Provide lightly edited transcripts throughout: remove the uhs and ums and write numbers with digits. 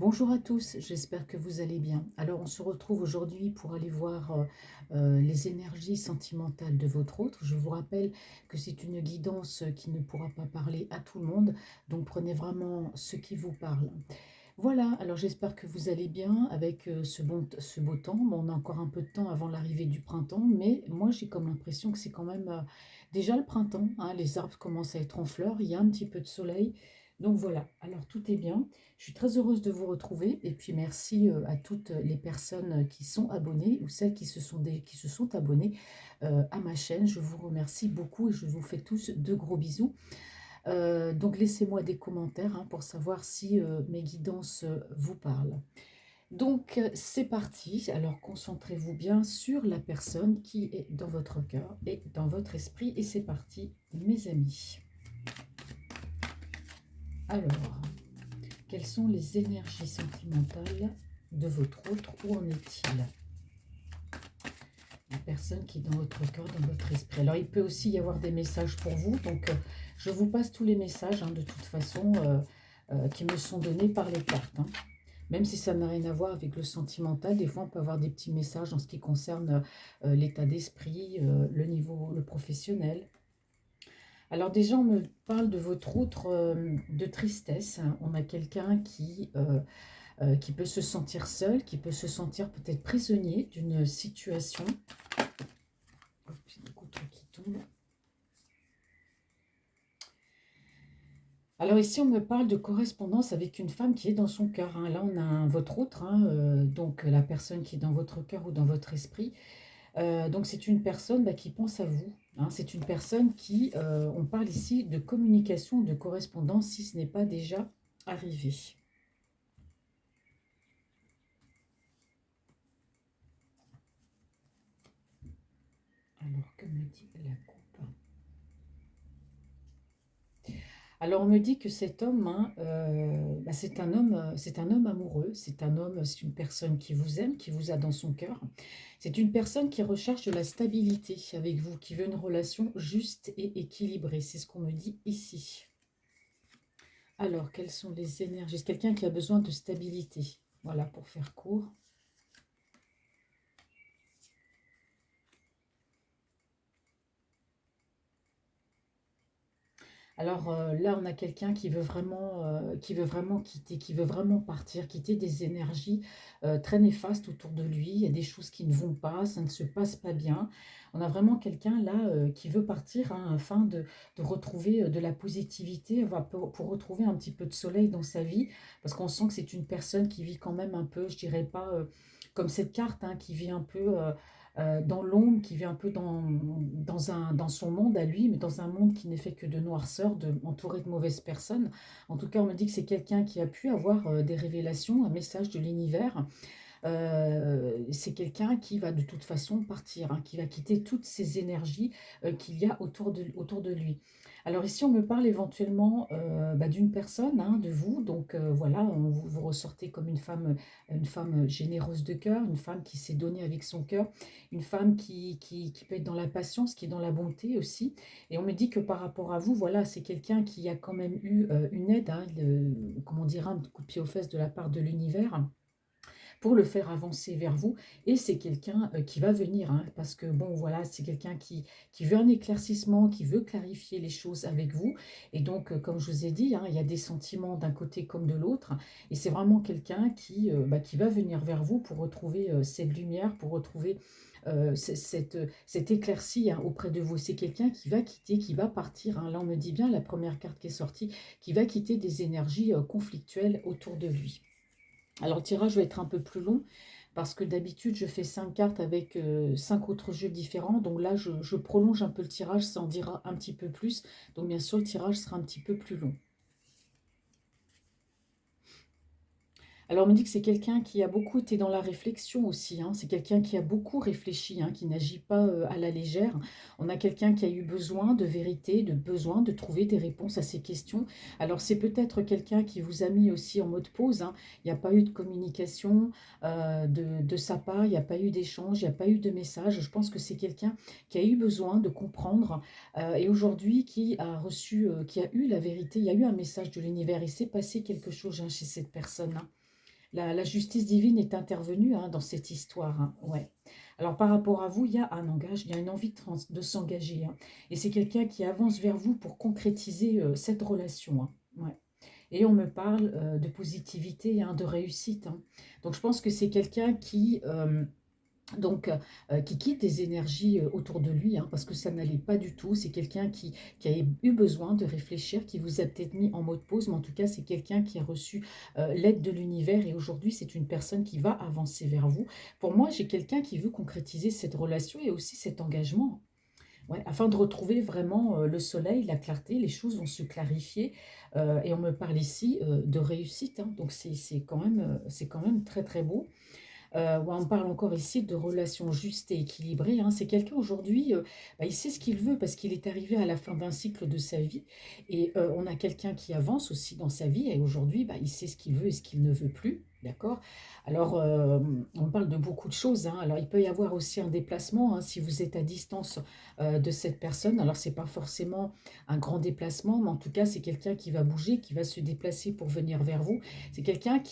Bonjour à tous, j'espère que vous allez bien. Alors on se retrouve aujourd'hui pour aller voir les énergies sentimentales de votre autre. Je vous rappelle que c'est une guidance qui ne pourra pas parler à tout le monde, donc prenez vraiment ce qui vous parle. Voilà, alors j'espère que vous allez bien avec ce beau temps. Bon, on a encore un peu de temps avant l'arrivée du printemps, mais moi j'ai comme l'impression que c'est quand même déjà le printemps, hein. Les arbres commencent à être en fleurs, il y a un petit peu de soleil. Donc voilà, alors tout est bien. Je suis très heureuse de vous retrouver et puis merci à toutes les personnes qui sont abonnées ou celles qui se sont abonnées à ma chaîne. Je vous remercie beaucoup et je vous fais tous de gros bisous. Donc laissez-moi des commentaires hein, pour savoir si mes guidances vous parlent. Donc c'est parti. Alors concentrez-vous bien sur la personne qui est dans votre cœur et dans votre esprit. Et c'est parti, mes amis. Alors, quelles sont les énergies sentimentales de votre autre? Où en est-il? La personne qui est dans votre cœur, dans votre esprit. Alors, il peut aussi y avoir des messages pour vous. Donc, je vous passe tous les messages, hein, de toute façon, qui me sont donnés par les cartes. Hein. Même si ça n'a rien à voir avec le sentimental, des fois, on peut avoir des petits messages en ce qui concerne l'état d'esprit, le niveau, le professionnel. Alors déjà, on me parle de votre autre de tristesse. Hein. On a quelqu'un qui peut se sentir seul, qui peut se sentir peut-être prisonnier d'une situation. Hop, j'ai beaucoup de trucs qui tombent. Alors ici, on me parle de correspondance avec une femme qui est dans son cœur. Hein. Là, on a votre autre, hein, donc la personne qui est dans votre cœur ou dans votre esprit. Donc c'est une personne qui pense à vous. Hein. C'est une personne qui, on parle ici de communication, de correspondance, si ce n'est pas déjà arrivé. Alors, que me dit la coupe? Alors on me dit que cet homme, hein, c'est un homme amoureux, c'est une personne qui vous aime, qui vous a dans son cœur. C'est une personne qui recherche de la stabilité avec vous, qui veut une relation juste et équilibrée. C'est ce qu'on me dit ici. Alors, quelles sont les énergies? C'est quelqu'un qui a besoin de stabilité. Voilà, pour faire court. Alors là, on a quelqu'un qui veut vraiment quitter, qui veut vraiment partir, quitter des énergies très néfastes autour de lui. Il y a des choses qui ne vont pas, ça ne se passe pas bien. On a vraiment quelqu'un là qui veut partir hein, afin de retrouver de la positivité, enfin, pour retrouver un petit peu de soleil dans sa vie, parce qu'on sent que c'est une personne qui vit quand même un peu, je dirais pas comme cette carte, hein, qui vit un peu dans l'ombre, qui vit un peu dans son monde à lui, mais dans un monde qui n'est fait que de noirceur, entouré de mauvaises personnes. En tout cas, on me dit que c'est quelqu'un qui a pu avoir des révélations, un message de l'univers. C'est quelqu'un qui va de toute façon partir, hein, qui va quitter toutes ces énergies qu'il y a autour de lui. Alors ici, on me parle éventuellement d'une personne, hein, de vous. Donc voilà, vous ressortez comme une femme généreuse de cœur, une femme qui s'est donnée avec son cœur, une femme qui peut être dans la patience, qui est dans la bonté aussi. Et on me dit que par rapport à vous, voilà, c'est quelqu'un qui a quand même eu une aide, hein, comment dire, un coup de pied aux fesses de la part de l'univers pour le faire avancer vers vous. Et c'est quelqu'un qui va venir, hein, parce que bon, voilà, c'est quelqu'un qui veut un éclaircissement, qui veut clarifier les choses avec vous. Et donc, comme je vous ai dit, hein, il y a des sentiments d'un côté comme de l'autre. Et c'est vraiment quelqu'un qui va venir vers vous pour retrouver cette lumière, pour retrouver cette éclaircie hein, auprès de vous. C'est quelqu'un qui va quitter, qui va partir. Hein. Là, on me dit bien, la première carte qui est sortie, qui va quitter des énergies conflictuelles autour de lui. Alors le tirage va être un peu plus long parce que d'habitude je fais 5 cartes avec 5 autres jeux différents. Donc là je prolonge un peu le tirage, ça en dira un petit peu plus. Donc bien sûr le tirage sera un petit peu plus long. Alors, on me dit que c'est quelqu'un qui a beaucoup été dans la réflexion aussi, hein. C'est quelqu'un qui a beaucoup réfléchi, hein, qui n'agit pas à la légère. On a quelqu'un qui a eu besoin de vérité, de besoin de trouver des réponses à ses questions. Alors, c'est peut-être quelqu'un qui vous a mis aussi en mode pause, hein. Il n'y a pas eu de communication de sa part, il n'y a pas eu d'échange, il n'y a pas eu de message. Je pense que c'est quelqu'un qui a eu besoin de comprendre et aujourd'hui qui a reçu, qui a eu la vérité. Il y a eu un message de l'univers. Il s'est passé quelque chose hein, chez cette personne, hein. La justice divine est intervenue hein, dans cette histoire. Hein, ouais. Alors par rapport à vous, il y a un engagement, il y a une envie de s'engager. Hein, et c'est quelqu'un qui avance vers vous pour concrétiser cette relation. Hein, ouais. Et on me parle de positivité, hein, de réussite. Hein. Donc je pense que c'est quelqu'un qui quitte des énergies autour de lui, hein, parce que ça n'allait pas du tout. C'est quelqu'un qui a eu besoin de réfléchir, qui vous a peut-être mis en mode pause, mais en tout cas, c'est quelqu'un qui a reçu l'aide de l'univers et aujourd'hui, c'est une personne qui va avancer vers vous. Pour moi, j'ai quelqu'un qui veut concrétiser cette relation et aussi cet engagement. Ouais, afin de retrouver vraiment le soleil, la clarté, les choses vont se clarifier et on me parle ici de réussite, hein, donc c'est quand même très très beau. Où on parle encore ici de relations justes et équilibrées. Hein. C'est quelqu'un aujourd'hui, bah, il sait ce qu'il veut parce qu'il est arrivé à la fin d'un cycle de sa vie. Et on a quelqu'un qui avance aussi dans sa vie et aujourd'hui, bah, il sait ce qu'il veut et ce qu'il ne veut plus. D'accord. Alors, on parle de beaucoup de choses. Hein. Alors, il peut y avoir aussi un déplacement hein, si vous êtes à distance de cette personne. Alors, c'est pas forcément un grand déplacement, mais en tout cas, c'est quelqu'un qui va bouger, qui va se déplacer pour venir vers vous. C'est quelqu'un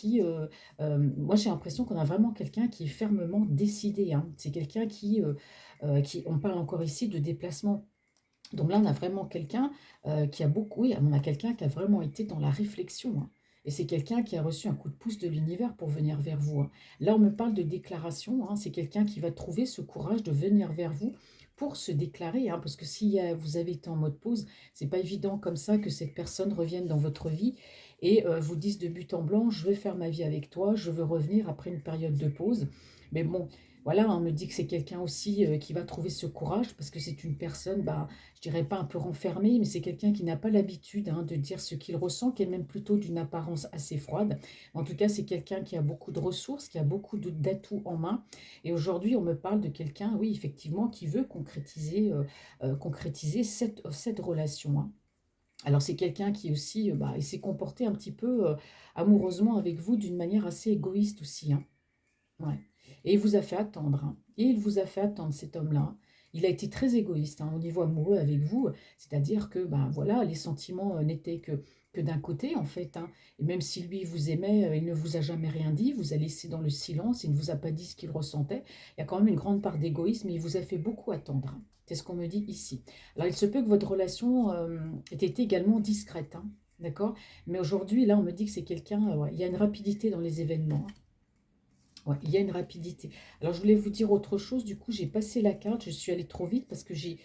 moi, j'ai l'impression qu'on a vraiment quelqu'un qui est fermement décidé. Hein. C'est quelqu'un on parle encore ici de déplacement. Donc là, on a vraiment quelqu'un qui a beaucoup, oui, on a quelqu'un qui a vraiment été dans la réflexion. Hein. Et c'est quelqu'un qui a reçu un coup de pouce de l'univers pour venir vers vous. Hein. Là, on me parle de déclaration. Hein. C'est quelqu'un qui va trouver ce courage de venir vers vous pour se déclarer. Hein. Parce que si vous avez été en mode pause, c'est pas évident comme ça que cette personne revienne dans votre vie et vous dise de but en blanc, je veux faire ma vie avec toi, je veux revenir après une période de pause. Mais bon, voilà, on me dit que c'est quelqu'un aussi qui va trouver ce courage parce que c'est une personne, bah, je dirais pas un peu renfermé, mais c'est quelqu'un qui n'a pas l'habitude hein, de dire ce qu'il ressent, qui est même plutôt d'une apparence assez froide. En tout cas, c'est quelqu'un qui a beaucoup de ressources, qui a beaucoup d'atouts en main. Et aujourd'hui, on me parle de quelqu'un, oui, effectivement, qui veut concrétiser cette relation. Hein. Alors, c'est quelqu'un qui aussi, bah, il s'est comporté un petit peu amoureusement avec vous d'une manière assez égoïste aussi. Hein. Ouais. Et il vous a fait attendre. Hein. Et il vous a fait attendre, cet homme-là. Il a été très égoïste hein, au niveau amoureux avec vous. C'est-à-dire que ben, voilà, les sentiments n'étaient que d'un côté, en fait. Hein. Et même si lui vous aimait, il ne vous a jamais rien dit. Il vous a laissé dans le silence. Il ne vous a pas dit ce qu'il ressentait. Il y a quand même une grande part d'égoïsme. Et il vous a fait beaucoup attendre. Hein. C'est ce qu'on me dit ici. Alors, il se peut que votre relation ait été également discrète. Hein. D'accord. Mais aujourd'hui, là, on me dit que c'est quelqu'un. Ouais, il y a une rapidité dans les événements. Hein. Ouais, il y a une rapidité. Alors, je voulais vous dire autre chose. Du coup, j'ai passé la carte. Je suis allée trop vite parce que j'ai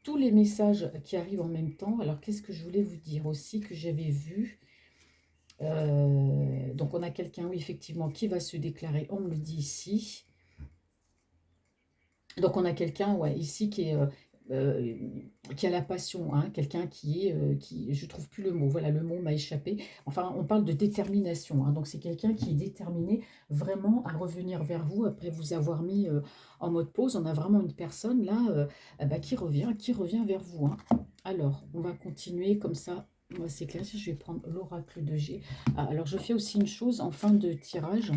tous les messages qui arrivent en même temps. Alors, qu'est-ce que je voulais vous dire aussi que j'avais vu donc, on a quelqu'un, oui, effectivement, qui va se déclarer. On me le dit ici. Donc on a quelqu'un ouais, ici euh, qui a la passion, hein, quelqu'un je trouve plus le mot, voilà, le mot m'a échappé. Enfin, on parle de détermination, hein, donc c'est quelqu'un qui est déterminé vraiment à revenir vers vous après vous avoir mis en mode pause. On a vraiment une personne là bah, qui revient vers vous. Hein. Alors, on va continuer comme ça. Moi, c'est clair, je vais prendre l'oracle de G. Ah, alors, je fais aussi une chose en fin de tirage.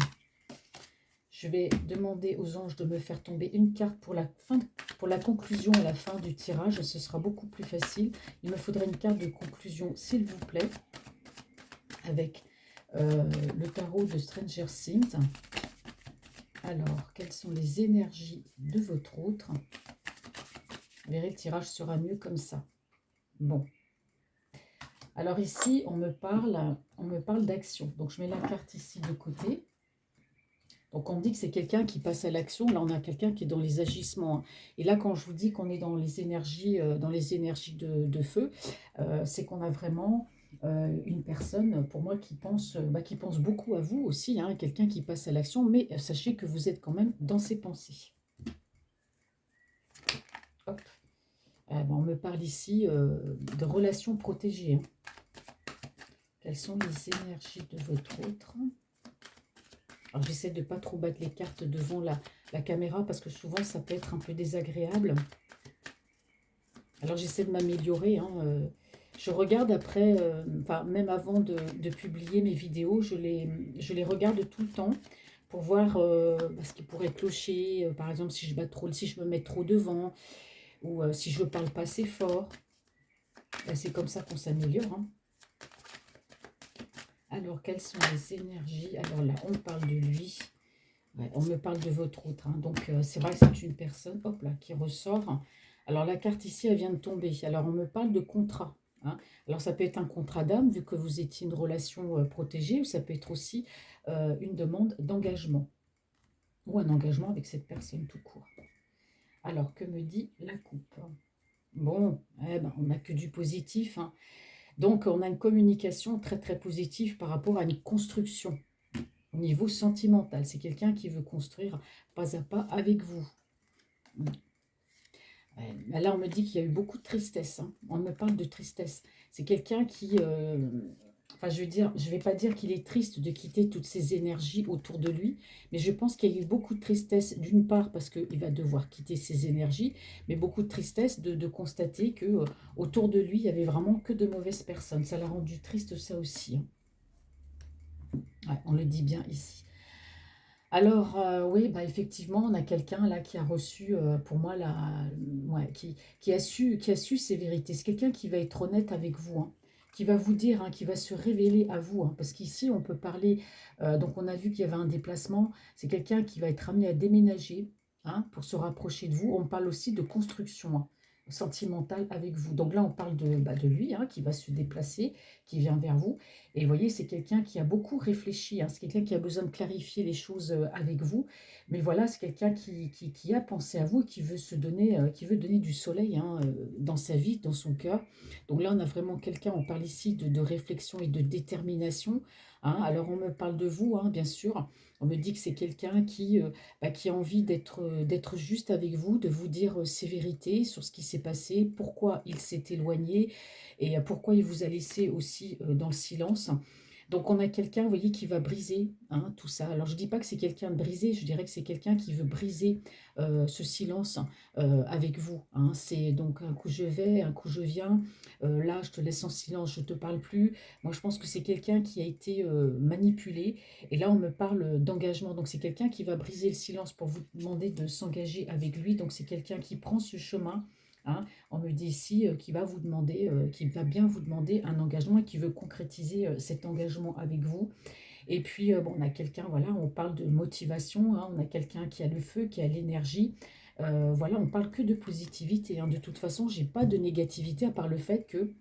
Je vais demander aux anges de me faire tomber une carte pour la conclusion à la fin du tirage. Ce sera beaucoup plus facile. Il me faudrait une carte de conclusion, s'il vous plaît, avec le tarot de Stranger Things. Alors, quelles sont les énergies de votre autre? Vous verrez, le tirage sera mieux comme ça. Bon. Alors ici, on me parle d'action. Donc, je mets la carte ici de côté. Donc, on me dit que c'est quelqu'un qui passe à l'action. Là, on a quelqu'un qui est dans les agissements. Hein. Et là, quand je vous dis qu'on est dans les énergies de feu, c'est qu'on a vraiment une personne, pour moi, qui pense beaucoup à vous aussi. Hein, quelqu'un qui passe à l'action. Mais sachez que vous êtes quand même dans ses pensées. Hop. On me parle ici de relations protégées. Hein. Quelles sont les énergies de votre autre? Alors, j'essaie de ne pas trop battre les cartes devant la caméra parce que souvent, ça peut être un peu désagréable. Alors, j'essaie de m'améliorer. Hein, je regarde après, même avant de publier mes vidéos, je les regarde tout le temps pour voir ce qui pourrait clocher. Par exemple, si je me mets trop devant ou si je ne parle pas assez fort. C'est comme ça qu'on s'améliore. Hein. Alors, quelles sont les énergies? Alors là, on parle de lui. Ouais, on me parle de votre autre, hein. Donc, c'est vrai que c'est une personne, hop là, qui ressort. Alors, la carte ici, elle vient de tomber. Alors, on me parle de contrat, hein. Alors, ça peut être un contrat d'âme, vu que vous étiez une relation protégée, ou ça peut être aussi une demande d'engagement, ou un engagement avec cette personne tout court. Alors, que me dit la coupe? Bon, eh ben, on n'a que du positif, hein. Donc, on a une communication très, très positive par rapport à une construction. Au niveau sentimental, c'est quelqu'un qui veut construire pas à pas avec vous. Ouais, mais là, on me dit qu'il y a eu beaucoup de tristesse, hein. On me parle de tristesse. C'est quelqu'un qui, enfin, je veux dire, je vais pas dire qu'il est triste de quitter toutes ces énergies autour de lui, mais je pense qu'il y a eu beaucoup de tristesse, d'une part parce qu'il va devoir quitter ces énergies, mais beaucoup de tristesse de constater que autour de lui, il y avait vraiment que de mauvaises personnes. Ça l'a rendu triste, ça aussi, hein. Ouais, on le dit bien ici. Alors, oui, bah, effectivement, on a quelqu'un là qui a reçu, pour moi, ouais, qui a su ses vérités. C'est quelqu'un qui va être honnête avec vous, hein, qui va vous dire, hein, qui va se révéler à vous, hein, parce qu'ici, on peut parler, donc on a vu qu'il y avait un déplacement, c'est quelqu'un qui va être amené à déménager, hein, pour se rapprocher de vous. On parle aussi de construction, hein, sentimentale avec vous. Donc là, on parle de lui, hein, qui va se déplacer, qui vient vers vous. Et vous voyez, c'est quelqu'un qui a beaucoup réfléchi, hein. C'est quelqu'un qui a besoin de clarifier les choses avec vous. Mais voilà, c'est quelqu'un qui a pensé à vous et qui veut se donner, qui veut donner du soleil, hein, dans sa vie, dans son cœur. Donc là, on a vraiment quelqu'un, on parle ici de réflexion et de détermination, hein. Alors, on me parle de vous, hein, bien sûr. On me dit que c'est quelqu'un qui a envie d'être juste avec vous, de vous dire ses vérités sur ce qui s'est passé, pourquoi il s'est éloigné, et pourquoi il vous a laissé aussi dans le silence. Donc on a quelqu'un, vous voyez, qui va briser, hein, tout ça. Alors je ne dis pas que c'est quelqu'un de brisé, je dirais que c'est quelqu'un qui veut briser ce silence avec vous, hein. C'est donc un coup je vais, un coup je viens, là je te laisse en silence, je ne te parle plus. Moi je pense que c'est quelqu'un qui a été manipulé, et là on me parle d'engagement. Donc c'est quelqu'un qui va briser le silence pour vous demander de s'engager avec lui. Donc c'est quelqu'un qui prend ce chemin, hein. On me dit ici qu'il va vous demander, qu'il va bien vous demander un engagement et qu'il veut concrétiser cet engagement avec vous. Et puis, bon, on a quelqu'un, voilà, on parle de motivation, hein, on a quelqu'un qui a le feu, qui a l'énergie. Voilà, on parle que de positivité, hein. De toute façon, j'ai pas de négativité à part le fait que,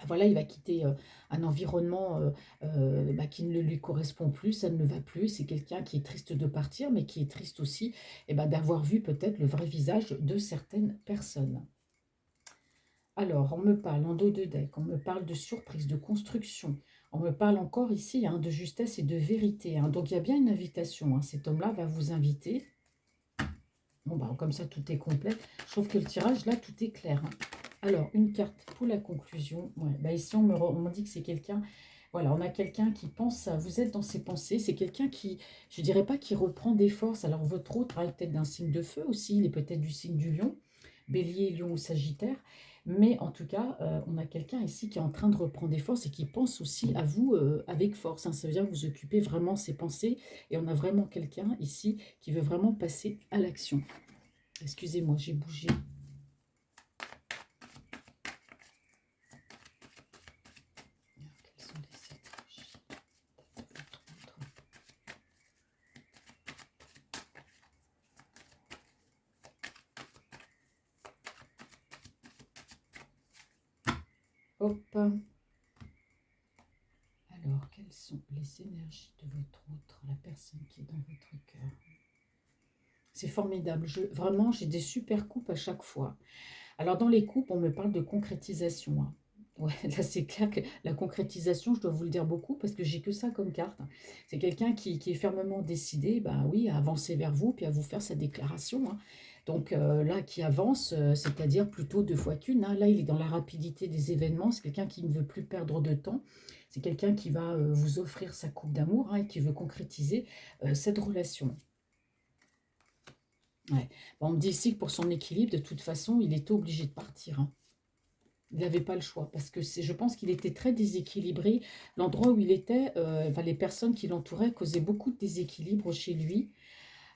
voilà, il va quitter un environnement qui ne lui correspond plus, ça ne le va plus. C'est quelqu'un qui est triste de partir, mais qui est triste aussi, d'avoir vu peut-être le vrai visage de certaines personnes. Alors, on me parle en dos de deck, on me parle de surprise, de construction, on me parle encore ici, hein, de justesse et de vérité, hein. Donc, il y a bien une invitation, hein. Cet homme-là va vous inviter. Bon, bah, comme ça, tout est complet. Je trouve que le tirage, là, tout est clair, hein. Alors, une carte pour la conclusion. Ouais, bah, ici, on me dit que c'est quelqu'un... Voilà, on a quelqu'un qui pense à... Vous êtes dans ses pensées. C'est quelqu'un qui, je dirais pas qui reprend des forces. Alors, votre autre est peut-être d'un signe de feu aussi. Il est peut-être du signe du lion. Bélier, lion ou sagittaire. Mais en tout cas, on a quelqu'un ici qui est en train de reprendre des forces et qui pense aussi à vous avec force, hein. Ça veut dire que vous occupez vraiment ses pensées. Et on a vraiment quelqu'un ici qui veut vraiment passer à l'action. Excusez-moi, j'ai bougé. Quelles sont les énergies de votre autre? Hop. Alors, quelles sont les énergies de votre autre, la personne qui est dans votre cœur? C'est formidable. Vraiment, j'ai des super coupes à chaque fois. Alors, dans les coupes, on me parle de concrétisation, hein. Ouais, là, c'est clair que la concrétisation, je dois vous le dire beaucoup parce que j'ai que ça comme carte. C'est quelqu'un qui est fermement décidé, bah oui, à avancer vers vous, puis à vous faire sa déclaration, hein. Donc là, qui avance, c'est-à-dire plutôt deux fois qu'une, hein. Là, il est dans la rapidité des événements. C'est quelqu'un qui ne veut plus perdre de temps. C'est quelqu'un qui va vous offrir sa coupe d'amour, hein, et qui veut concrétiser cette relation. Ouais. Bon, on me dit ici que pour son équilibre, de toute façon, il était obligé de partir, hein. Il n'avait pas le choix parce que je pense qu'il était très déséquilibré. L'endroit où il était, enfin, les personnes qui l'entouraient causaient beaucoup de déséquilibre chez lui.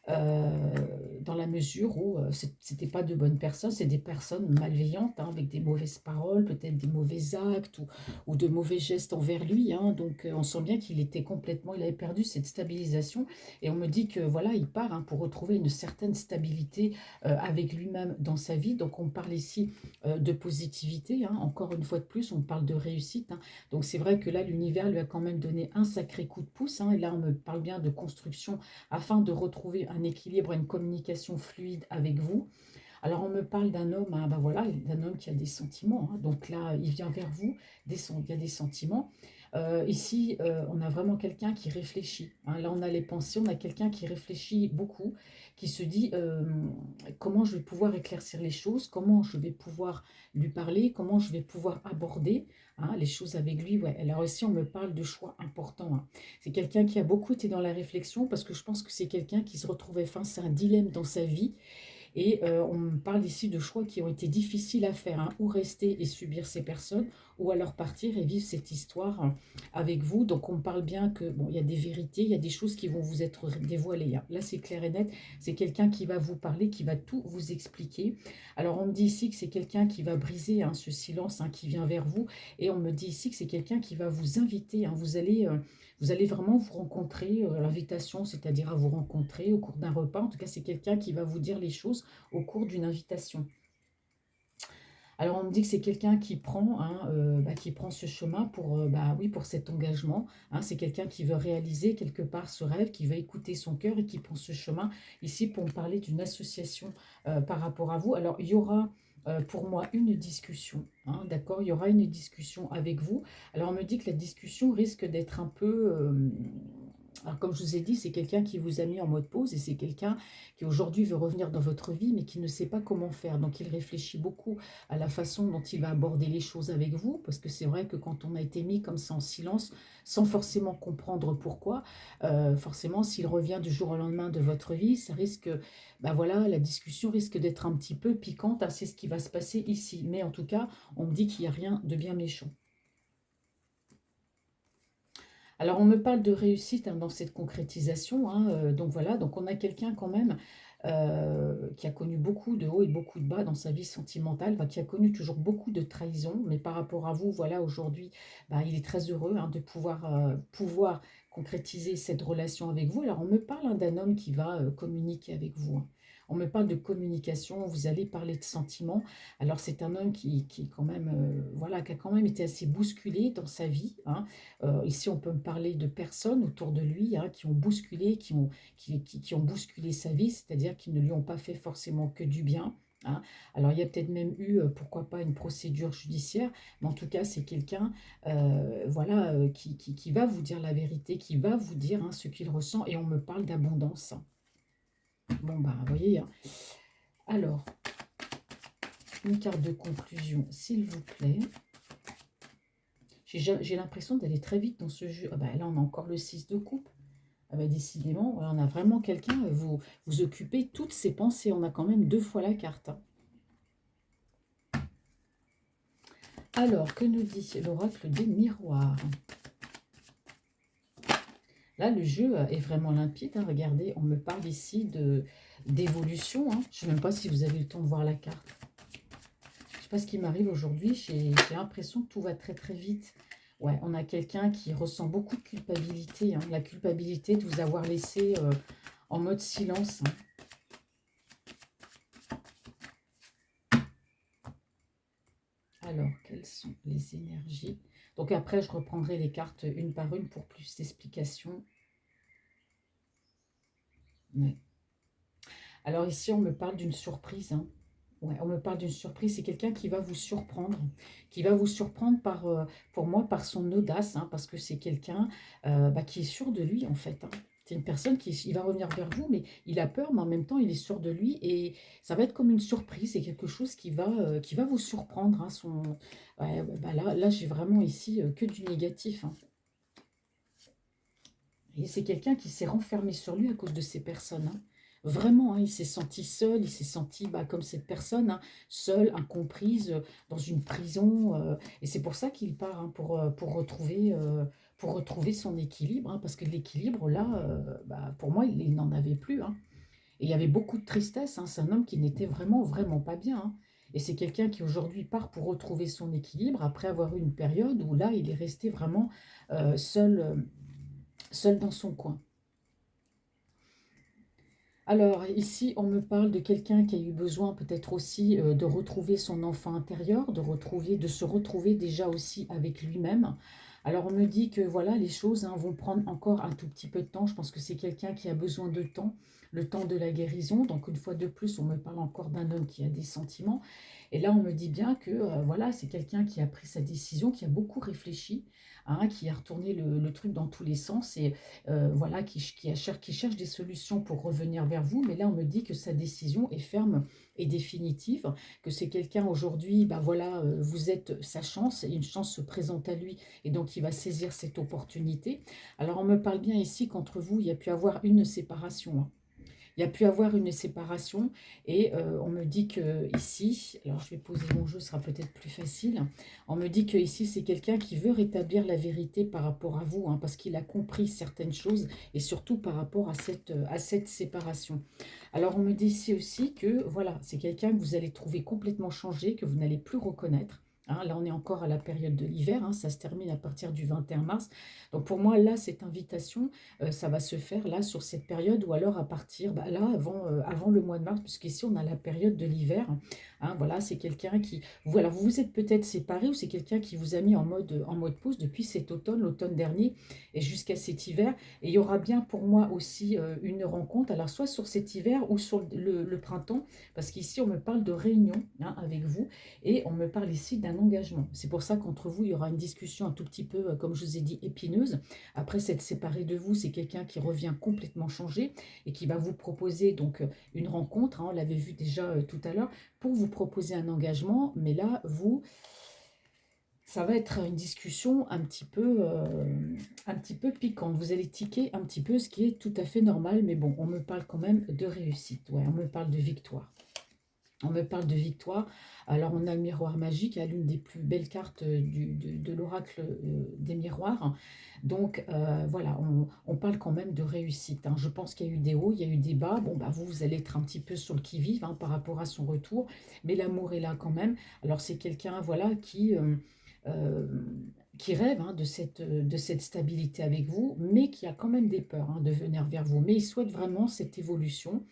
dans la mesure où c'était pas de bonnes personnes, c'est des personnes malveillantes, hein, avec des mauvaises paroles, peut-être des mauvais actes ou de mauvais gestes envers lui, hein. Donc on sent bien qu'il était complètement, il avait perdu cette stabilisation et on me dit que voilà, il part, hein, pour retrouver une certaine stabilité avec lui-même dans sa vie. Donc on parle ici de positivité, hein. Encore une fois de plus, on parle de réussite, hein. Donc c'est vrai que là, l'univers lui a quand même donné un sacré coup de pouce, hein. Et là, on me parle bien de construction afin de retrouver un équilibre et une communication fluide avec vous. Alors, on me parle d'un homme, hein, ben voilà, d'un homme qui a des sentiments, hein. Donc là, il vient vers vous, il y a des sentiments. Ici, on a vraiment quelqu'un qui réfléchit, hein. Là, on a les pensées, on a quelqu'un qui réfléchit beaucoup, qui se dit comment je vais pouvoir éclaircir les choses, comment je vais pouvoir lui parler, comment je vais pouvoir aborder, hein, les choses avec lui. Ouais. Alors ici, on me parle de choix importants, hein. C'est quelqu'un qui a beaucoup été dans la réflexion parce que je pense que c'est quelqu'un qui se retrouvait face à un dilemme dans sa vie et on me parle ici de choix qui ont été difficiles à faire, hein, ou rester et subir ces personnes, ou alors partir et vivre cette histoire avec vous. Donc on me parle bien que bon, il y a des vérités, il y a des choses qui vont vous être dévoilées, hein. Là c'est clair et net, c'est quelqu'un qui va vous parler, qui va tout vous expliquer. Alors on me dit ici que c'est quelqu'un qui va briser, hein, ce silence, hein, qui vient vers vous, et on me dit ici que c'est quelqu'un qui va vous inviter, hein. Vous allez vraiment vous rencontrer, l'invitation, c'est-à-dire à vous rencontrer au cours d'un repas. En tout cas, c'est quelqu'un qui va vous dire les choses au cours d'une invitation. Alors on me dit que c'est quelqu'un qui prend, hein, qui prend ce chemin pour, bah, oui, pour cet engagement, hein. C'est quelqu'un qui veut réaliser quelque part ce rêve, qui veut écouter son cœur et qui prend ce chemin ici pour me parler d'une association par rapport à vous. Alors il y aura pour moi une discussion, hein, d'accord, il y aura une discussion avec vous. Alors on me dit que la discussion risque d'être un peu... alors, comme je vous ai dit, c'est quelqu'un qui vous a mis en mode pause et c'est quelqu'un qui aujourd'hui veut revenir dans votre vie mais qui ne sait pas comment faire. Donc il réfléchit beaucoup à la façon dont il va aborder les choses avec vous, parce que c'est vrai que quand on a été mis comme ça en silence, sans forcément comprendre pourquoi, forcément s'il revient du jour au lendemain de votre vie, ça risque, ben voilà, la discussion risque d'être un petit peu piquante, hein. C'est ce qui va se passer ici. Mais en tout cas, on me dit qu'il n'y a rien de bien méchant. Alors, on me parle de réussite, hein, dans cette concrétisation, hein, donc voilà, donc on a quelqu'un quand même qui a connu beaucoup de hauts et beaucoup de bas dans sa vie sentimentale, enfin, qui a connu toujours beaucoup de trahison, mais par rapport à vous, voilà, aujourd'hui, bah, il est très heureux, hein, de pouvoir concrétiser cette relation avec vous. Alors, on me parle, hein, d'un homme qui va communiquer avec vous, hein. On me parle de communication, vous allez parler de sentiments. Alors, c'est un homme qui est quand même, voilà, qui a quand même été assez bousculé dans sa vie, hein. Ici, on peut me parler de personnes autour de lui, hein, qui ont bousculé, qui ont bousculé sa vie, c'est-à-dire qui ne lui ont pas fait forcément que du bien, hein. Alors, il y a peut-être même eu, pourquoi pas, une procédure judiciaire, mais en tout cas, c'est quelqu'un voilà, qui va vous dire la vérité, qui va vous dire, hein, ce qu'il ressent, et on me parle d'abondance. Bon, bah, vous voyez, hein. Alors, une carte de conclusion, s'il vous plaît. J'ai l'impression d'aller très vite dans ce jeu. Ah bah, là, on a encore le 6 de coupe. Ah bah, décidément, on a vraiment quelqu'un, vous occupez toutes ses pensées. On a quand même deux fois la carte, hein. Alors, que nous dit l'oracle des miroirs? Là, le jeu est vraiment limpide, hein. Regardez, on me parle ici d'évolution, hein. Je ne sais même pas si vous avez eu le temps de voir la carte. Je ne sais pas ce qui m'arrive aujourd'hui. J'ai l'impression que tout va très très vite. Ouais, on a quelqu'un qui ressent beaucoup de culpabilité, hein. La culpabilité de vous avoir laissé en mode silence, hein. Alors, quelles sont les énergies? Donc après, je reprendrai les cartes une par une pour plus d'explications. Ouais. Alors ici, on me parle d'une surprise, hein. Ouais, on me parle d'une surprise. C'est quelqu'un qui va vous surprendre par, pour moi, par son audace, hein, parce que c'est quelqu'un bah, qui est sûr de lui, en fait, hein. C'est une personne il va revenir vers vous, mais il a peur, mais en même temps, il est sûr de lui. Et ça va être comme une surprise. C'est quelque chose qui va vous surprendre, hein, ouais, ouais, bah là j'ai vraiment ici que du négatif, hein. Et c'est quelqu'un qui s'est renfermé sur lui à cause de ces personnes, hein. Vraiment, hein, il s'est senti seul, il s'est senti bah, comme cette personne, hein, seule, incomprise, dans une prison. Et c'est pour ça qu'il part, hein, pour retrouver son équilibre, hein, parce que l'équilibre, là, bah, pour moi, il n'en avait plus, hein. Et il y avait beaucoup de tristesse, hein. C'est un homme qui n'était vraiment, vraiment pas bien, hein. Et c'est quelqu'un qui aujourd'hui part pour retrouver son équilibre après avoir eu une période où là, il est resté vraiment seul, seul dans son coin. Alors ici, on me parle de quelqu'un qui a eu besoin peut-être aussi de retrouver son enfant intérieur, de se retrouver déjà aussi avec lui-même. Alors on me dit que voilà, les choses hein, vont prendre encore un tout petit peu de temps. Je pense que c'est quelqu'un qui a besoin de temps, le temps de la guérison. Donc une fois de plus, on me parle encore d'un homme qui a des sentiments. Et là, on me dit bien que voilà, c'est quelqu'un qui a pris sa décision, qui a beaucoup réfléchi, hein, qui a retourné le truc dans tous les sens et voilà, qui cherche des solutions pour revenir vers vous. Mais là, on me dit que sa décision est ferme et définitive, que c'est quelqu'un aujourd'hui, ben voilà, vous êtes sa chance, et une chance se présente à lui, et donc il va saisir cette opportunité. Alors, on me parle bien ici qu'entre vous, il y a pu avoir une séparation, hein. Il y a pu avoir une séparation et on me dit que ici, alors je vais poser mon jeu, ce sera peut-être plus facile. On me dit que ici c'est quelqu'un qui veut rétablir la vérité par rapport à vous, hein, parce qu'il a compris certaines choses et surtout par rapport à cette séparation. Alors on me dit ici aussi que voilà, c'est quelqu'un que vous allez trouver complètement changé, que vous n'allez plus reconnaître, hein. Là, on est encore à la période de l'hiver, hein, ça se termine à partir du 21 mars. Donc pour moi, là, cette invitation, ça va se faire là sur cette période ou alors à partir, bah, là, avant le mois de mars, puisqu'ici on a la période de l'hiver, hein. Voilà, c'est quelqu'un qui, voilà, vous vous êtes peut-être séparés ou c'est quelqu'un qui vous a mis en mode pause depuis cet automne, l'automne dernier et jusqu'à cet hiver. Et il y aura bien pour moi aussi une rencontre, alors soit sur cet hiver ou sur le printemps, parce qu'ici on me parle de réunion hein, avec vous et on me parle ici d'un engagement. C'est pour ça qu'entre vous, il y aura une discussion un tout petit peu, comme je vous ai dit, épineuse. Après s'être séparé de vous, c'est quelqu'un qui revient complètement changé et qui va vous proposer donc une rencontre, hein, on l'avait vu déjà tout à l'heure, pour vous proposer un engagement. Mais là, vous, ça va être une discussion un petit peu piquante. Vous allez tiquer un petit peu, ce qui est tout à fait normal. Mais bon, on me parle quand même de réussite. Ouais, on me parle de victoire. On me parle de victoire. Alors, on a le miroir magique, hein, l'une des plus belles cartes de l'oracle des miroirs. Donc, voilà, on parle quand même de réussite, hein. Je pense qu'il y a eu des hauts, il y a eu des bas. Bon, bah, vous allez être un petit peu sur le qui-vive hein, par rapport à son retour. Mais l'amour est là quand même. Alors, c'est quelqu'un, voilà, euh, qui rêve hein, de cette stabilité avec vous, mais qui a quand même des peurs hein, de venir vers vous. Mais il souhaite vraiment cette évolution.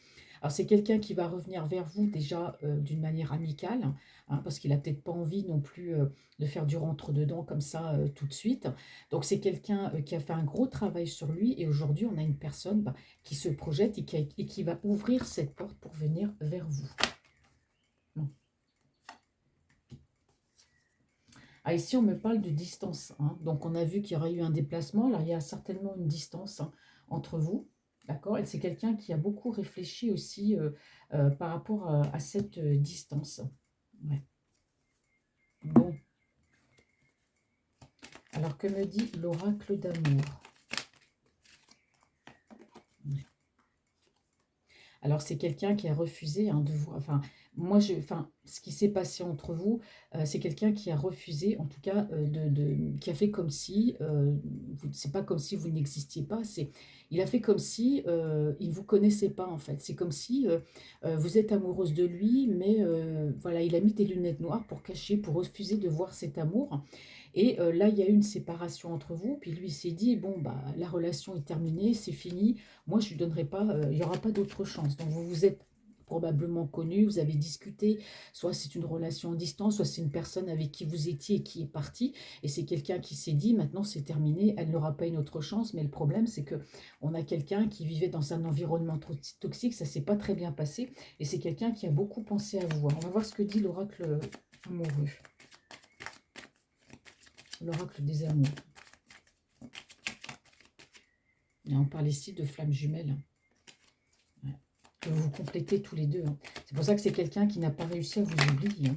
Alors, c'est quelqu'un qui va revenir vers vous déjà d'une manière amicale, hein, parce qu'il n'a peut-être pas envie non plus de faire du rentre-dedans comme ça tout de suite. Donc, c'est quelqu'un qui a fait un gros travail sur lui et aujourd'hui, on a une personne bah, qui se projette et qui va ouvrir cette porte pour venir vers vous. Bon. Ah, ici, on me parle de distance, hein. Donc, on a vu qu'il y aurait eu un déplacement. Alors, il y a certainement une distance hein, entre vous. D'accord? Et c'est quelqu'un qui a beaucoup réfléchi aussi par rapport à cette distance. Ouais. Bon, alors que me dit l'oracle d'amour? Alors, c'est quelqu'un qui a refusé hein, de vous. Enfin, ce qui s'est passé entre vous, c'est quelqu'un qui a refusé, en tout cas, qui a fait comme si, c'est pas comme si vous n'existiez pas, il a fait comme si il ne vous connaissait pas en fait. C'est comme si vous êtes amoureuse de lui, mais voilà, il a mis des lunettes noires pour cacher, pour refuser de voir cet amour. Et là, il y a eu une séparation entre vous, puis lui s'est dit, bon, bah, la relation est terminée, c'est fini, moi, je ne lui donnerai pas, il n'y aura pas d'autre chance. Donc, vous vous êtes probablement connus, vous avez discuté, soit c'est une relation à distance, soit c'est une personne avec qui vous étiez et qui est partie, et c'est quelqu'un qui s'est dit, maintenant c'est terminé, elle n'aura pas une autre chance, mais le problème c'est que on a quelqu'un qui vivait dans un environnement toxique, ça s'est pas très bien passé, et c'est quelqu'un qui a beaucoup pensé à vous. Alors, on va voir ce que dit l'oracle amoureux, l'oracle des amours. Et on parle ici de flammes jumelles. Ouais. Que vous complétez tous les deux, hein. C'est pour ça que c'est quelqu'un qui n'a pas réussi à vous oublier, hein.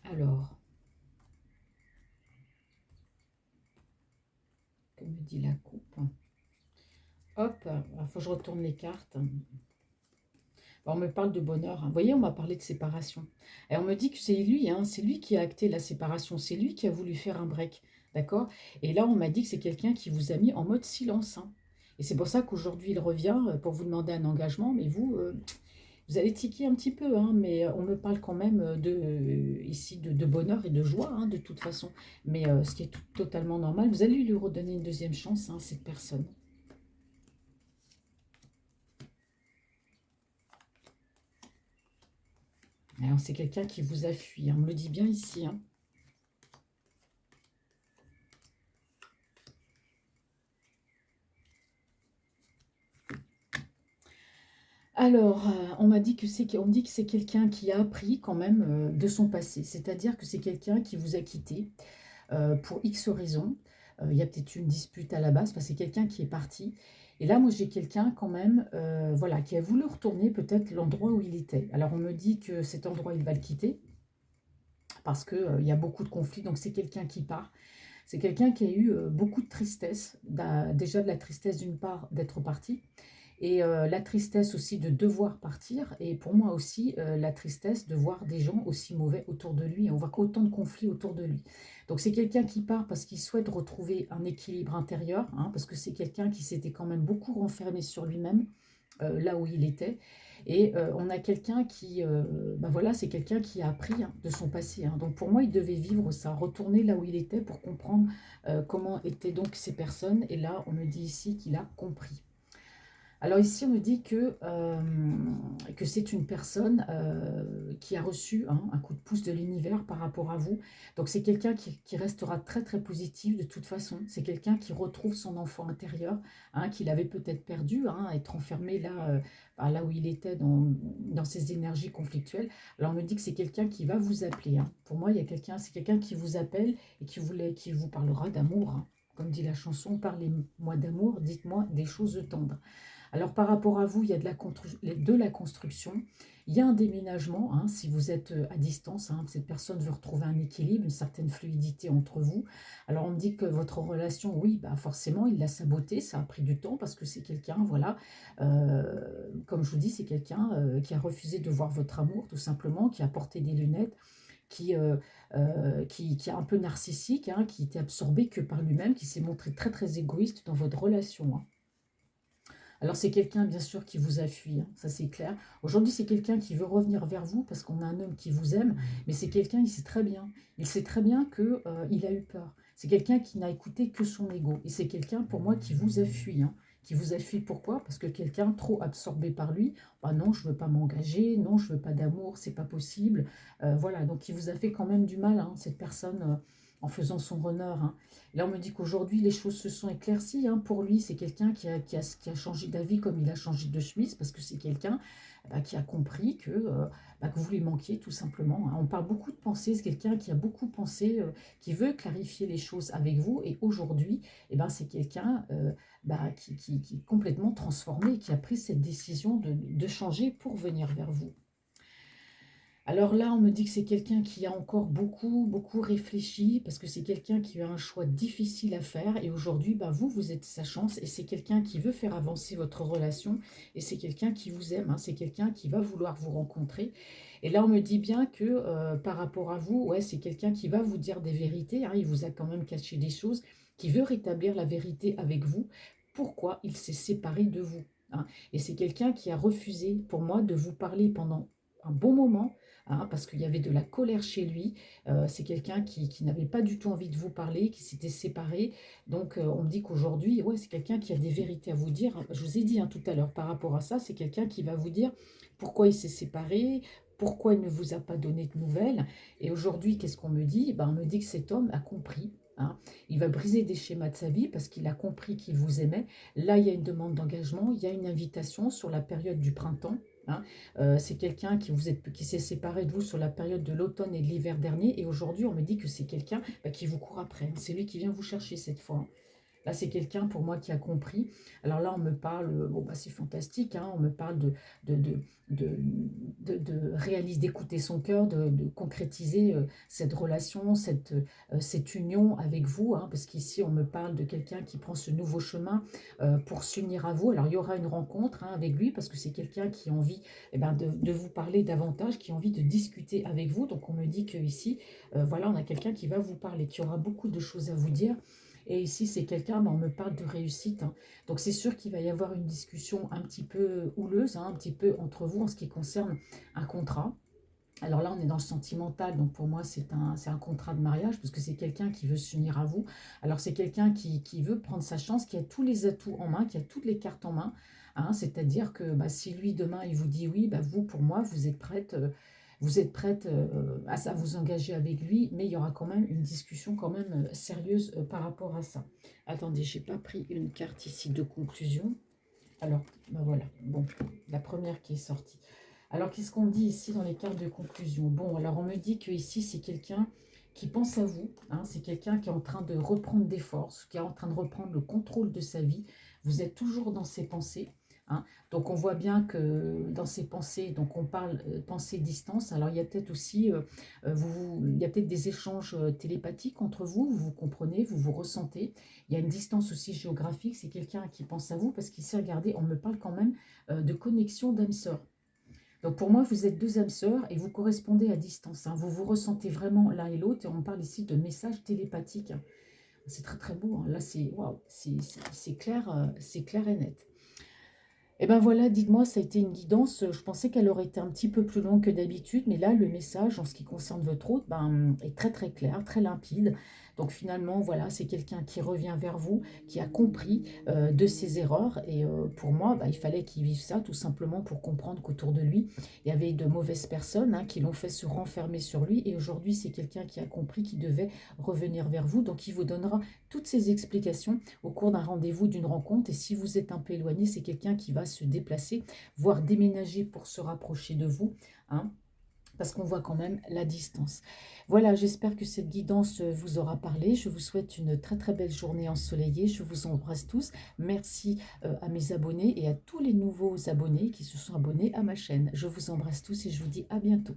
Alors, que me dit la coupe? Hop, il faut que je retourne les cartes. On me parle de bonheur, hein. Vous voyez, on m'a parlé de séparation. Et on me dit que c'est lui qui a acté la séparation. C'est lui qui a voulu faire un break. d'accord? Et là, on m'a dit que c'est quelqu'un qui vous a mis en mode silence, hein. Et c'est pour ça qu'aujourd'hui, il revient pour vous demander un engagement, mais vous, vous allez tiquer un petit peu, hein, mais on me parle quand même ici de bonheur et de joie, hein, de toute façon. Mais ce qui est totalement normal, vous allez lui redonner une deuxième chance, hein, cette personne. Alors, c'est quelqu'un qui vous a fui, hein, on me le dit bien ici, hein. Alors, on m'a dit que on me dit que c'est quelqu'un qui a appris quand même de son passé. C'est-à-dire que c'est quelqu'un qui vous a quitté pour X raisons. Il y a peut-être eu une dispute à la base, parce que c'est quelqu'un qui est parti. Et là, moi, j'ai quelqu'un quand même, voilà, qui a voulu retourner peut-être l'endroit où il était. Alors, on me dit que cet endroit, il va le quitter parce que, il y a beaucoup de conflits. Donc, c'est quelqu'un qui part. C'est quelqu'un qui a eu beaucoup de tristesse. Déjà de la tristesse d'une part d'être parti, et la tristesse aussi de devoir partir, et pour moi aussi, la tristesse de voir des gens aussi mauvais autour de lui. On voit autant de conflits autour de lui. Donc c'est quelqu'un qui part parce qu'il souhaite retrouver un équilibre intérieur, hein, parce que c'est quelqu'un qui s'était quand même beaucoup renfermé sur lui-même, là où il était. Et on a quelqu'un qui, ben voilà, c'est quelqu'un qui a appris, hein, de son passé, hein. Donc pour moi, il devait vivre ça, retourner là où il était pour comprendre comment étaient donc ces personnes. Et là, on me dit ici qu'il a compris. Alors ici, on me dit que c'est une personne qui a reçu, hein, un coup de pouce de l'univers par rapport à vous. Donc c'est quelqu'un qui restera très très positif de toute façon. C'est quelqu'un qui retrouve son enfant intérieur, hein, qu'il avait peut-être perdu, hein, être enfermé là, là où il était dans ses énergies conflictuelles. Alors on me dit que c'est quelqu'un qui va vous appeler, hein. Pour moi, il y a quelqu'un, c'est quelqu'un qui vous appelle et qui vous parlera d'amour, hein. Comme dit la chanson, parlez-moi d'amour, dites-moi des choses tendres. Alors par rapport à vous, il y a de la construction, il y a un déménagement, hein, si vous êtes à distance, hein, cette personne veut retrouver un équilibre, une certaine fluidité entre vous. Alors on me dit que votre relation, oui, bah forcément, il l'a sabotée, ça a pris du temps parce que c'est quelqu'un, voilà, comme je vous dis, c'est quelqu'un qui a refusé de voir votre amour, tout simplement, qui a porté des lunettes, qui est un peu narcissique, hein, qui était absorbé que par lui-même, qui s'est montré très très égoïste dans votre relation, hein. Alors c'est quelqu'un bien sûr qui vous a fui, hein, ça c'est clair. Aujourd'hui c'est quelqu'un qui veut revenir vers vous parce qu'on a un homme qui vous aime, mais c'est quelqu'un, il sait très bien. Il sait très bien que, il a eu peur. C'est quelqu'un qui n'a écouté que son ego. Et c'est quelqu'un pour moi qui vous a fui, hein. Qui vous a fui pourquoi? Parce que quelqu'un trop absorbé par lui, bah non, je ne veux pas m'engager, non, je ne veux pas d'amour, c'est pas possible. Voilà, donc il vous a fait quand même du mal, hein, cette personne, en faisant son honneur, hein. Là, on me dit qu'aujourd'hui, les choses se sont éclaircies, hein. Pour lui, c'est quelqu'un qui a changé d'avis comme il a changé de chemise, parce que c'est quelqu'un bah, qui a compris que vous lui manquiez tout simplement, hein. On parle beaucoup de pensée, c'est quelqu'un qui a beaucoup pensé, qui veut clarifier les choses avec vous. Et aujourd'hui, eh ben, c'est quelqu'un qui est complètement transformé, qui a pris cette décision de changer pour venir vers vous. Alors là, on me dit que c'est quelqu'un qui a encore beaucoup, beaucoup réfléchi, parce que c'est quelqu'un qui a un choix difficile à faire. Et aujourd'hui, bah, vous êtes sa chance, et c'est quelqu'un qui veut faire avancer votre relation, et c'est quelqu'un qui vous aime, hein, c'est quelqu'un qui va vouloir vous rencontrer. Et là, on me dit bien que par rapport à vous, ouais, c'est quelqu'un qui va vous dire des vérités, hein, il vous a quand même caché des choses, qui veut rétablir la vérité avec vous. Pourquoi il s'est séparé de vous, hein. Et c'est quelqu'un qui a refusé, pour moi, de vous parler pendant un bon moment, hein, parce qu'il y avait de la colère chez lui. C'est quelqu'un qui n'avait pas du tout envie de vous parler, qui s'était séparé. Donc, on me dit qu'aujourd'hui, ouais, c'est quelqu'un qui a des vérités à vous dire. Je vous ai dit, hein, tout à l'heure, par rapport à ça, c'est quelqu'un qui va vous dire pourquoi il s'est séparé, pourquoi il ne vous a pas donné de nouvelles. Et aujourd'hui, qu'est-ce qu'on me dit? Ben, on me dit que cet homme a compris, hein. Il va briser des schémas de sa vie parce qu'il a compris qu'il vous aimait. Là, il y a une demande d'engagement, il y a une invitation sur la période du printemps, hein. C'est quelqu'un qui s'est séparé de vous sur la période de l'automne et de l'hiver dernier. Et aujourd'hui, on me dit que c'est quelqu'un qui vous court après, hein. C'est lui qui vient vous chercher cette fois, hein. Là, c'est quelqu'un pour moi qui a compris. Alors là, on me parle, bon, bah, c'est fantastique, hein, on me parle de, de, de, d'écouter son cœur, de concrétiser cette relation, cette union avec vous, hein, parce qu'ici, on me parle de quelqu'un qui prend ce nouveau chemin pour s'unir à vous. Alors, il y aura une rencontre hein, avec lui, parce que c'est quelqu'un qui a envie eh ben, de vous parler davantage, qui a envie de discuter avec vous. Donc, on me dit qu'ici, voilà, on a quelqu'un qui va vous parler, qui aura beaucoup de choses à vous dire. Et ici, c'est quelqu'un, ben, on me parle de réussite, hein. Donc, c'est sûr qu'il va y avoir une discussion un petit peu houleuse, hein, un petit peu entre vous en ce qui concerne un contrat. Alors là, on est dans le sentimental, donc pour moi, c'est un contrat de mariage, parce que c'est quelqu'un qui veut s'unir à vous. Alors, c'est quelqu'un qui veut prendre sa chance, qui a tous les atouts en main, qui a toutes les cartes en main, hein. C'est-à-dire que bah, si lui, demain, il vous dit oui, bah, vous, pour moi, vous êtes prête à vous engager avec lui, mais il y aura quand même une discussion quand même sérieuse par rapport à ça. Attendez, j'ai pas pris une carte ici de conclusion. Alors, ben voilà, bon, la première qui est sortie. Alors, qu'est-ce qu'on dit ici dans les cartes de conclusion? Bon, alors on me dit que ici c'est quelqu'un qui pense à vous, hein, c'est quelqu'un qui est en train de reprendre des forces, qui est en train de reprendre le contrôle de sa vie. Vous êtes toujours dans ses pensées, hein. Donc, on voit bien que dans ses pensées, donc on parle pensée-distance. Alors, il y a peut-être aussi, il y a peut-être des échanges télépathiques entre vous, vous vous comprenez, vous vous ressentez. Il y a une distance aussi géographique, c'est quelqu'un qui pense à vous parce qu'il sait regarder, on me parle quand même de connexion d'âme sœur. Donc pour moi, vous êtes deux âmes sœurs et vous correspondez à distance, hein. Vous vous ressentez vraiment l'un et l'autre et on parle ici de messages télépathiques. C'est très très beau, hein. Là, c'est waouh, c'est clair et net. Et ben voilà, dites-moi, ça a été une guidance. Je pensais qu'elle aurait été un petit peu plus longue que d'habitude, mais là, le message en ce qui concerne votre hôte ben, est très très clair, très limpide. Donc finalement, voilà, c'est quelqu'un qui revient vers vous, qui a compris de ses erreurs. Et pour moi, ben, il fallait qu'il vive ça tout simplement pour comprendre qu'autour de lui, il y avait de mauvaises personnes hein, qui l'ont fait se renfermer sur lui. Et aujourd'hui, c'est quelqu'un qui a compris qu'il devait revenir vers vous. Donc il vous donnera toutes ces explications au cours d'un rendez-vous, d'une rencontre. Et si vous êtes un peu éloigné, c'est quelqu'un qui va se déplacer, voire déménager pour se rapprocher de vous, hein, parce qu'on voit quand même la distance. Voilà, j'espère que cette guidance vous aura parlé. Je vous souhaite une très très belle journée ensoleillée. Je vous embrasse tous. Merci à mes abonnés et à tous les nouveaux abonnés qui se sont abonnés à ma chaîne. Je vous embrasse tous et je vous dis à bientôt.